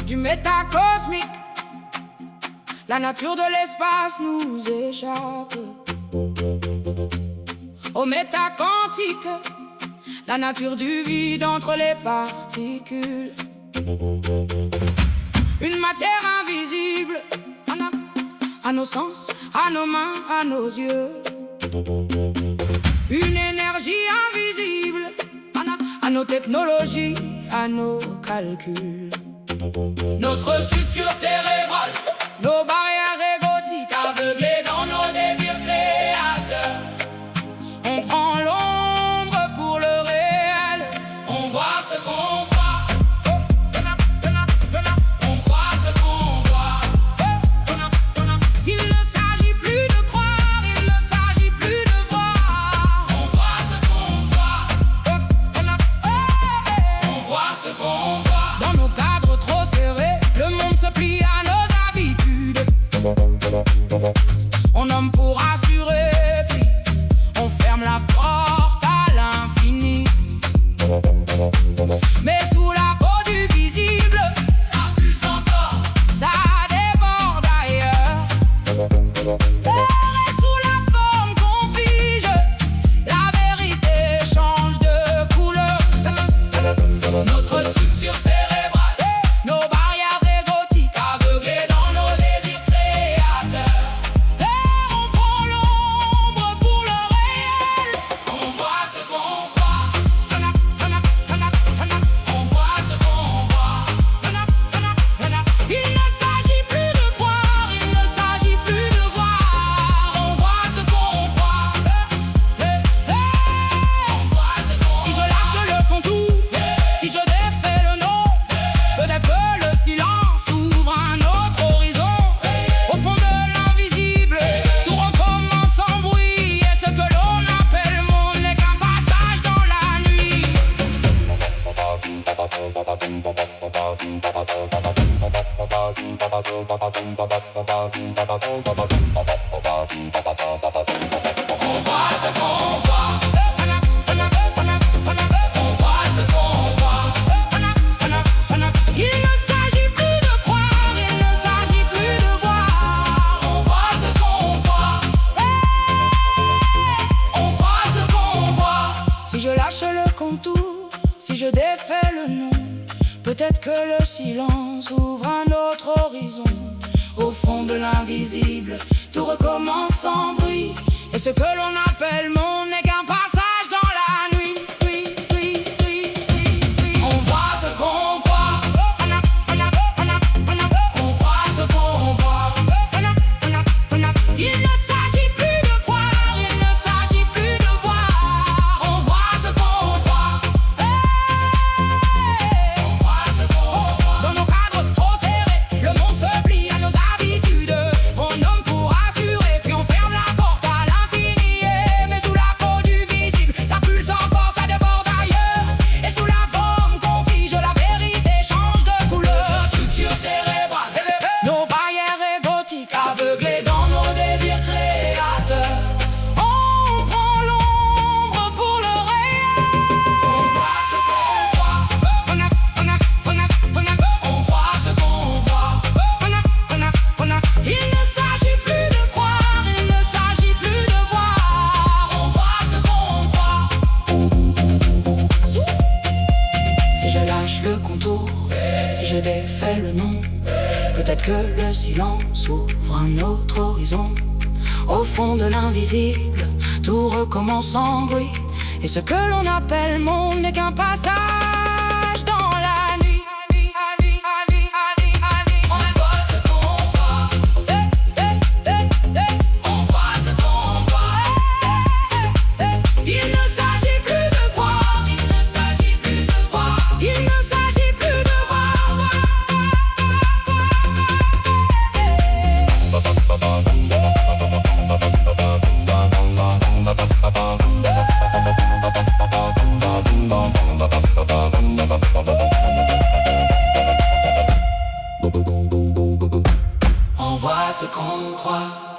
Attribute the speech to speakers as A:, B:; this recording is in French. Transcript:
A: Du métacosmique, la nature de l'espace nous échappe. Au métaquantique, la nature du vide entre les particules. Une matière invisible à nos sens, à nos mains, à nos yeux. Une énergie invisible à nos technologies, à nos calculs. Notre structure cérébrale, nos barrières égotiques aveuglées dans nos désirs créateurs. On prend l'ombre pour le réel, on voit ce qu'on voit. On voit ce qu'on voit. Il ne s'agit plus de croire, il ne s'agit plus de voir. On voit ce qu'on voit. On voit ce qu'on voit. Dans nos cadres trop serrés, le monde se plie à nos habitudes. On nomme pour assurer, puis on ferme la porte à l'infini. Mais sous la peau du visible, ça pulse encore, ça déborde ailleurs. Et sous la forme qu'on fige, la vérité change de couleur. Notre structure cérébrale, nos barrières égotiques aveuglées dans nos désirs créateurs. Et on prend l'ombre pour le réel, on voit ce qu'on voit. On voit ce qu'on voit. Il ne s'agit plus de croire, il ne s'agit plus de voir. On voit ce qu'on voit. On voit ce qu'on voit. Si je lâche le contour, si je défais le nom, peut-être que le silence ouvre un autre horizon. Au fond de l'invisible, tout recommence sans bruit. Et ce que l'on appelle monde n'est qu'un passage dans la nuit. On voit ce qu'on voit. On voit ce qu'on voit. Il ne s'agit plus de croire, il ne s'agit plus de voir. On voit ce qu'on voit. On voit ce qu'on voit. Si je lâche le contour, si je défais le nom, peut-être que le silence ouvre un autre horizon. Au fond de l'invisible, tout recommence sans bruit. Et ce que l'on appelle monde n'est qu'un passage dans la nuit. On voit ce qu'on voit. On voit ce qu'on voit. Il ne s'agit plus de croire, il ne s'agit plus de voir. On voit ce qu'on voit. On voit ce qu'on voit. Dans nos cadres trop serrés, le monde se plie à nos habitudes. On nomme pour assurer, puis on ferme la porte à l'infini. Mais sous la peau du visible, ça pulse encore, ça déborde ailleurs. Et sous la forme qu'on fige, la vérité change de couleur. Structure cérébrale, nos barrières égotiques aveuglées dans nos désirs créateurs. On prend l'ombre pour le réel. On voit ce qu'on voit. On voit ce qu'on voit. Il ne s'agit plus de croire, il ne s'agit plus de voir. On voit ce qu'on voit. Si je lâche le contour, si je défais le nom, peut-être que le silence ouvre un autre horizon. Au fond de l'invisible, tout recommence sans bruit. Et ce que l'on appelle monde n'est qu'un passage dans la nuit. On voit ce qu'on voit. On voit ce qu'on voit. Il ne s'agit plus de croire, il ne s'agit plus de voir. Il ne s'agit plus de voir. voit ce qu'on croit.